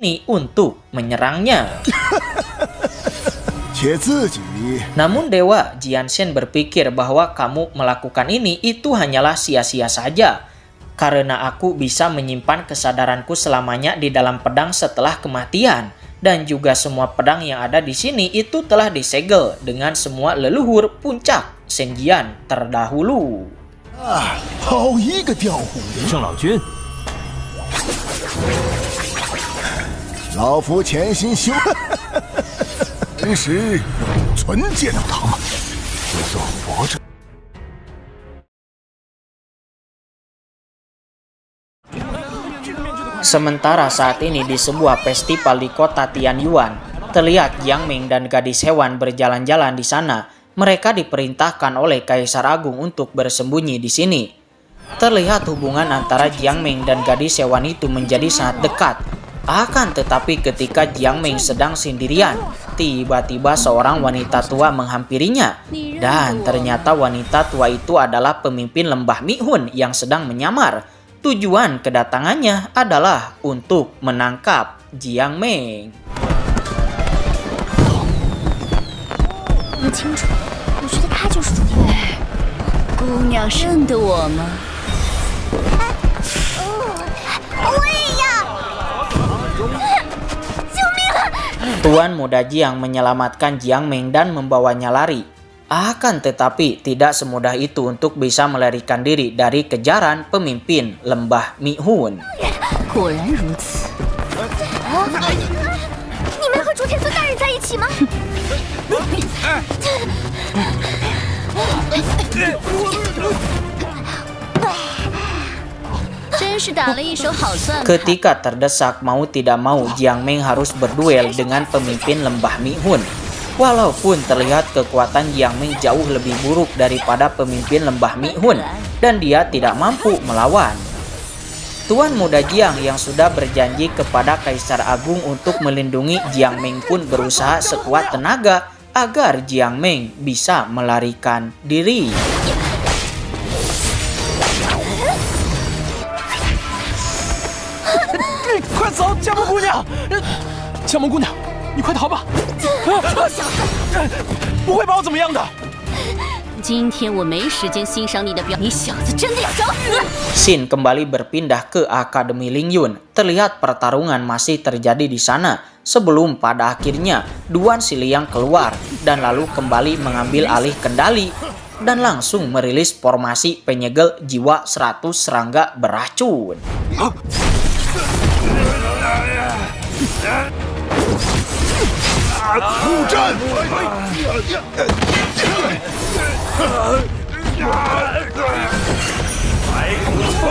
ini untuk menyerangnya. Namun Dewa Jianshen berpikir bahwa kamu melakukan ini itu hanyalah sia-sia saja. Karena aku bisa menyimpan kesadaranku selamanya di dalam pedang setelah kematian. Dan juga semua pedang yang ada di sini itu telah disegel dengan semua leluhur puncak Senjian terdahulu. Sementara saat ini di sebuah festival di kota Tianyuan, terlihat Jiang Ming dan gadis hewan berjalan-jalan di sana. Mereka diperintahkan oleh Kaisar Agung untuk bersembunyi di sini. Terlihat hubungan antara Jiang Ming dan gadis hewan itu menjadi sangat dekat. Akan tetapi ketika Jiang Ming sedang sendirian, tiba-tiba seorang wanita tua menghampirinya. Dan ternyata wanita tua itu adalah pemimpin lembah Mihun yang sedang menyamar. Tujuan kedatangannya adalah untuk menangkap Jiang Ming. Tuan muda Jiang menyelamatkan Jiang Ming dan membawanya lari. Akan tetapi tidak semudah itu untuk bisa melarikan diri dari kejaran pemimpin lembah Mihun. Ketika terdesak mau tidak mau, Jiang Ming harus berduel dengan pemimpin lembah Mihun. Walaupun terlihat kekuatan Jiang Ming jauh lebih buruk daripada pemimpin lembah Mihun dan dia tidak mampu melawan. Tuan muda Jiang yang sudah berjanji kepada Kaisar Agung untuk melindungi Jiang Ming pun berusaha sekuat tenaga agar Jiang Ming bisa melarikan diri. Xin kembali berpindah ke Akademi Lingyun. Terlihat pertarungan masih terjadi di sana sebelum pada akhirnya Duan Xiliang keluar dan lalu kembali mengambil alih kendali dan langsung merilis formasi penyegel jiwa 100 serangga beracun.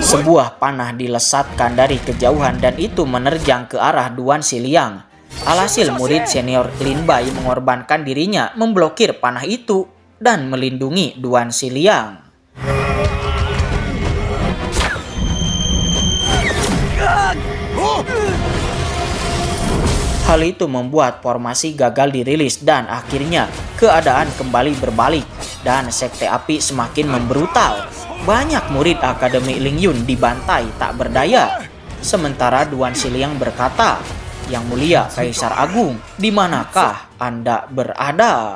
Sebuah panah dilesatkan dari kejauhan dan itu menerjang ke arah Duan Xiliang. Alhasil murid senior Lin Bai mengorbankan dirinya memblokir panah itu dan melindungi Duan Xiliang. Hal itu membuat formasi gagal dirilis dan akhirnya keadaan kembali berbalik dan sekte api semakin membrutal. Banyak murid Akademi Lingyun dibantai tak berdaya. Sementara Duan Xiliang berkata, "Yang mulia Kaisar Agung, di manakah Anda berada?"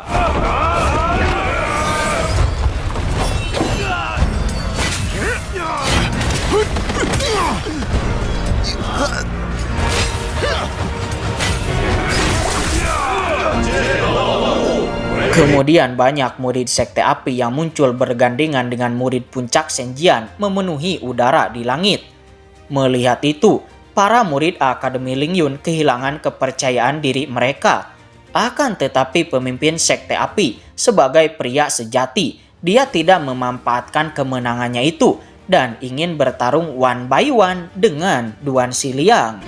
Kemudian banyak murid sekte api yang muncul bergandengan dengan murid puncak Senjian memenuhi udara di langit. Melihat itu, para murid Akademi Lingyun kehilangan kepercayaan diri mereka. Akan tetapi pemimpin sekte api sebagai pria sejati, dia tidak memanfaatkan kemenangannya itu dan ingin bertarung one by one dengan Duan Xiliang.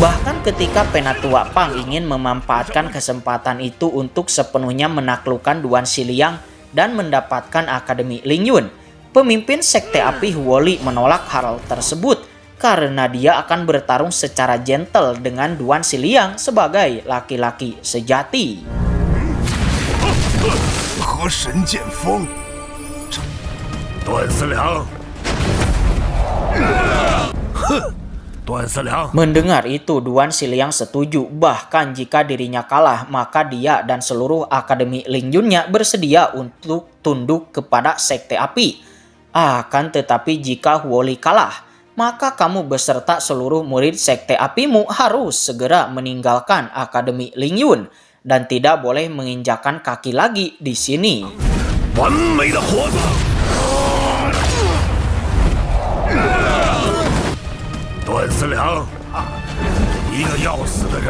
Bahkan ketika Penatua Pang ingin memanfaatkan kesempatan itu untuk sepenuhnya menaklukkan Duan Xiliang dan mendapatkan Akademi Lingyun, pemimpin sekte api Huoli menolak hal tersebut karena dia akan bertarung secara gentle dengan Duan Xiliang sebagai laki-laki sejati. Mendengar itu, Duan Siliang setuju. Bahkan jika dirinya kalah, maka dia dan seluruh Akademi Lingyunnya bersedia untuk tunduk kepada Sekte Api. Akan tetapi jika Huoli kalah, maka kamu beserta seluruh murid Sekte Apimu harus segera meninggalkan Akademi Lingyun dan tidak boleh menginjakan kaki lagi di sini.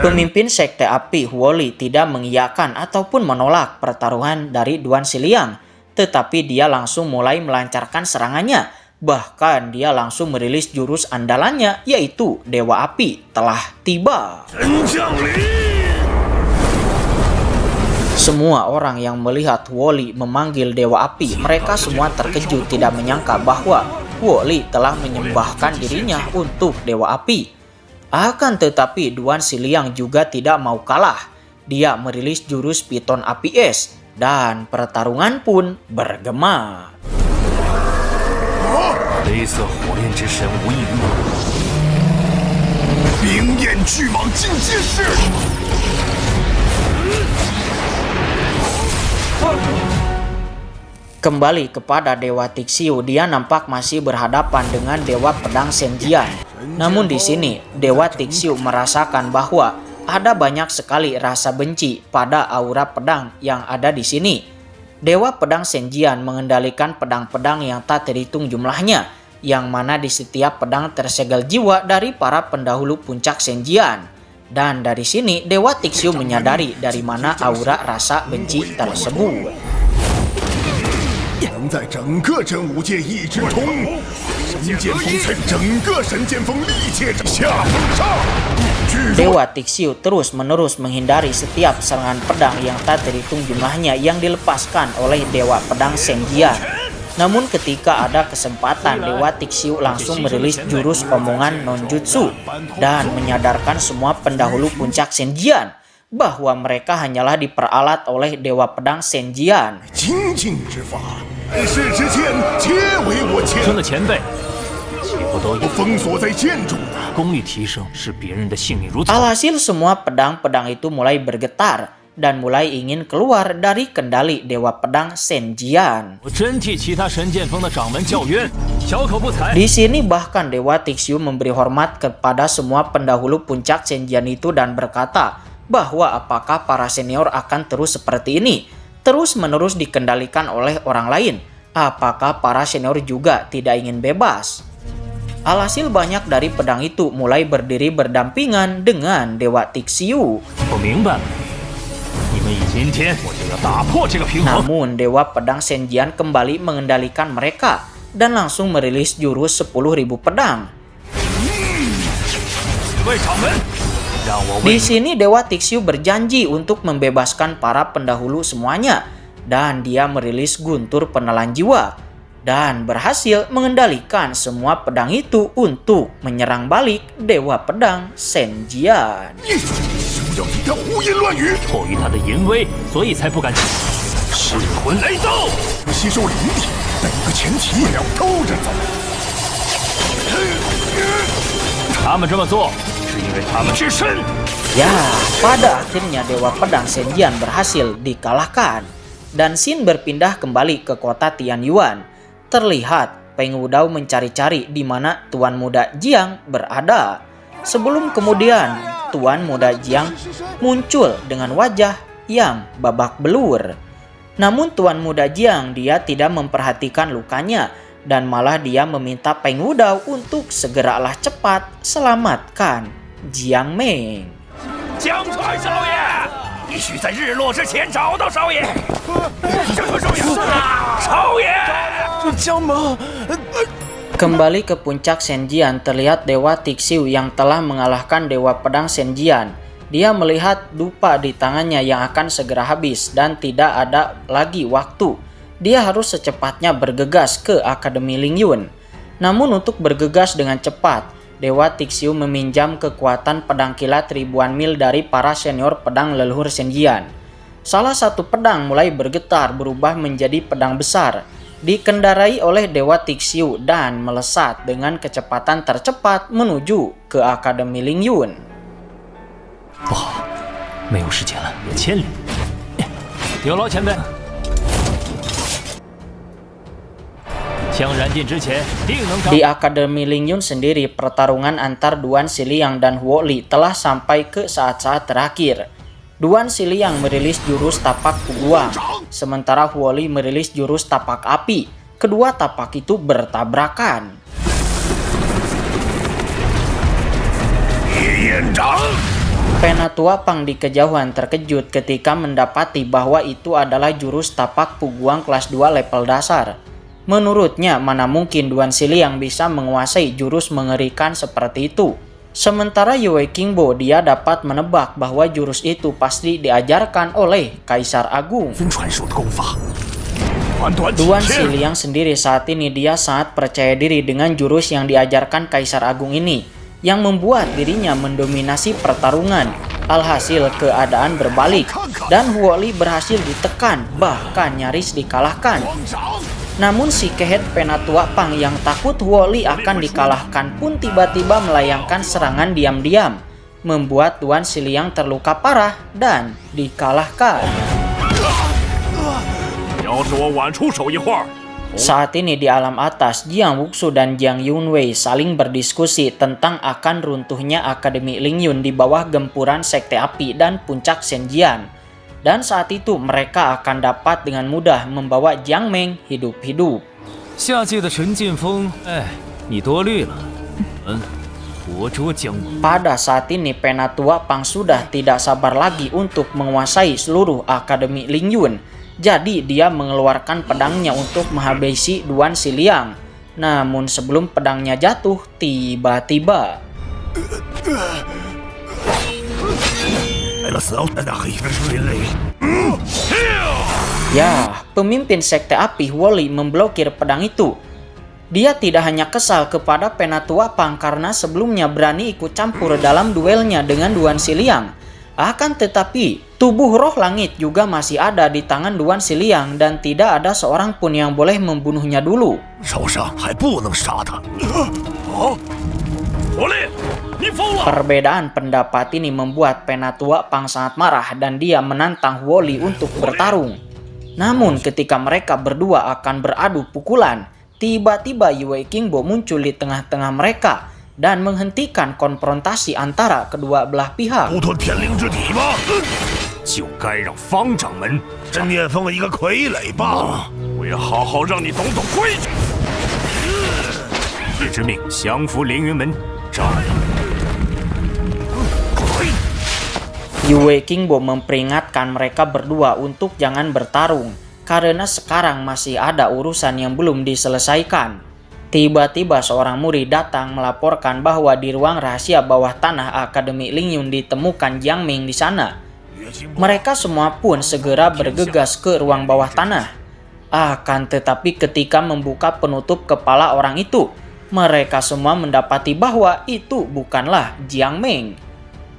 Pemimpin Sekte Api Huoli tidak mengiyakan ataupun menolak pertaruhan dari Duan Siliang, tetapi dia langsung mulai melancarkan serangannya. Bahkan dia langsung merilis jurus andalannya, yaitu Dewa Api telah tiba. Semua orang yang melihat Huoli memanggil Dewa Api, mereka semua terkejut tidak menyangka bahwa Huoli telah menyembahkan dirinya untuk Dewa Api. Akan tetapi Duan Siliang juga tidak mau kalah. Dia merilis jurus Piton Api Es dan pertarungan pun bergema. Kembali kepada Dewa Tixiu, dia nampak masih berhadapan dengan Dewa Pedang Senjian. Namun di sini, Dewa Tixiu merasakan bahwa ada banyak sekali rasa benci pada aura pedang yang ada di sini. Dewa Pedang Senjian mengendalikan pedang-pedang yang tak terhitung jumlahnya, yang mana di setiap pedang tersegel jiwa dari para pendahulu puncak Senjian. Dan dari sini, Dewa Tixiu menyadari dari mana aura rasa benci tersebut. Dewa Tixiu terus-menerus menghindari setiap serangan pedang yang tak terhitung jumlahnya yang dilepaskan oleh Dewa Pedang Senjian. Namun ketika ada kesempatan, Dewa Tixiu langsung merilis jurus omongan non-jutsu dan menyadarkan semua pendahulu puncak Senjian bahwa mereka hanyalah diperalat oleh Dewa Pedang Senjian. Alhasil semua pedang-pedang itu mulai bergetar dan mulai ingin keluar dari kendali Dewa Pedang Senjian. Di sini bahkan Dewa Tixiu memberi hormat kepada semua pendahulu puncak Senjian itu dan berkata bahwa apakah para senior akan terus seperti ini, terus-menerus dikendalikan oleh orang lain? Apakah para senior juga tidak ingin bebas? Alhasil banyak dari pedang itu mulai berdiri berdampingan dengan Dewa Tixiu. Namun Dewa Pedang Senjian kembali mengendalikan mereka dan langsung merilis jurus 10.000 pedang. Di sini Dewa Tixiu berjanji untuk membebaskan para pendahulu semuanya, dan dia merilis guntur penelan jiwa dan berhasil mengendalikan semua pedang itu untuk menyerang balik Dewa Pedang Senjian. Ya, pada akhirnya Dewa Pedang Senjian berhasil dikalahkan dan Xin berpindah kembali ke kota Tianyuan. Terlihat Peng Wudao mencari-cari di mana Tuan Muda Jiang berada. Sebelum kemudian Tuan Muda Jiang muncul dengan wajah yang babak belur. Namun Tuan Muda Jiang dia tidak memperhatikan lukanya dan malah dia meminta Peng Wudao untuk segeralah cepat selamatkan Jiang Meng. Kembali ke puncak Senjian, terlihat Dewa Tixiu yang telah mengalahkan Dewa Pedang Senjian. Dia melihat dupa di tangannya yang akan segera habis dan tidak ada lagi waktu. Dia harus secepatnya bergegas ke Akademi Lingyun. Namun untuk bergegas dengan cepat, Dewa Tixiu meminjam kekuatan pedang kilat ribuan mil dari para senior pedang leluhur Senjian. Salah satu pedang mulai bergetar berubah menjadi pedang besar. dikendarai oleh Dewa Tixiu dan melesat dengan kecepatan tercepat menuju ke Akademi Lingyun. 不好，没有时间了，1000里。有劳前辈。枪燃尽之前，定能掌。 Di Akademi Lingyun sendiri, pertarungan antar Duan Xiliang dan Huo Li telah sampai ke saat-saat terakhir. Duan Xiliang merilis jurus tapak puguang, sementara Huo Li merilis jurus tapak api. Kedua tapak itu bertabrakan. Penatua Pang di kejauhan terkejut ketika mendapati bahwa itu adalah jurus tapak puguang kelas 2 level dasar. Menurutnya, mana mungkin Duan Xiliang bisa menguasai jurus mengerikan seperti itu. Sementara Yue Qingbo, dia dapat menebak bahwa jurus itu pasti diajarkan oleh Kaisar Agung. Duan Xiliang sendiri saat ini dia sangat percaya diri dengan jurus yang diajarkan Kaisar Agung ini, yang membuat dirinya mendominasi pertarungan. Alhasil keadaan berbalik dan Huo Li berhasil ditekan, bahkan nyaris dikalahkan. Namun si Kehet Penatua Pang yang takut Huo Li akan dikalahkan pun tiba-tiba melayangkan serangan diam-diam, membuat Duan Xiliang terluka parah dan dikalahkan. Saat ini di alam atas, Jiang Wuxu dan Jiang Yunwei saling berdiskusi tentang akan runtuhnya Akademi Lingyun di bawah gempuran Sekte Api dan Puncak Shenjian. Dan saat itu mereka akan dapat dengan mudah membawa Jiang Meng hidup-hidup. Pada saat ini Penatua Pang sudah tidak sabar lagi untuk menguasai seluruh Akademi Lingyun. Jadi dia mengeluarkan pedangnya untuk menghabisi Duan Xiliang. Namun sebelum pedangnya jatuh, tiba-tiba pemimpin Sekte Api Huo Li memblokir pedang itu. Dia tidak hanya kesal kepada Penatua Pang karena sebelumnya berani ikut campur dalam duelnya dengan Duan Xiliang. Akan tetapi, tubuh roh langit juga masih ada di tangan Duan Xiliang dan tidak ada seorang pun yang boleh membunuhnya dulu. Perbedaan pendapat ini membuat Penatua Pang sangat marah dan dia menantang Huo Li untuk bertarung. Namun ketika mereka berdua akan beradu pukulan, tiba-tiba Yue Qingbo muncul di tengah-tengah mereka dan menghentikan konfrontasi antara kedua belah pihak. Yue Qingbo memperingatkan mereka berdua untuk jangan bertarung, karena sekarang masih ada urusan yang belum diselesaikan. Tiba-tiba seorang murid datang melaporkan bahwa di ruang rahasia bawah tanah Akademi Lingyun ditemukan Jiang Ming di sana. Mereka semua pun segera bergegas ke ruang bawah tanah. Akan tetapi ketika membuka penutup kepala orang itu, mereka semua mendapati bahwa itu bukanlah Jiang Ming.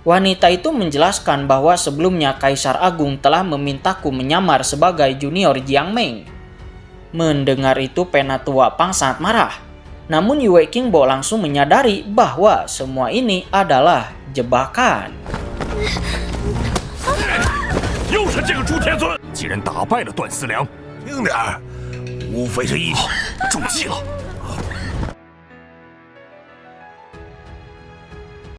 Wanita itu menjelaskan bahwa sebelumnya Kaisar Agung telah memintaku menyamar sebagai junior Jiang Ming. Mendengar itu Penatua Pang sangat marah. Namun Yue Qingbo langsung menyadari bahwa semua ini adalah jebakan.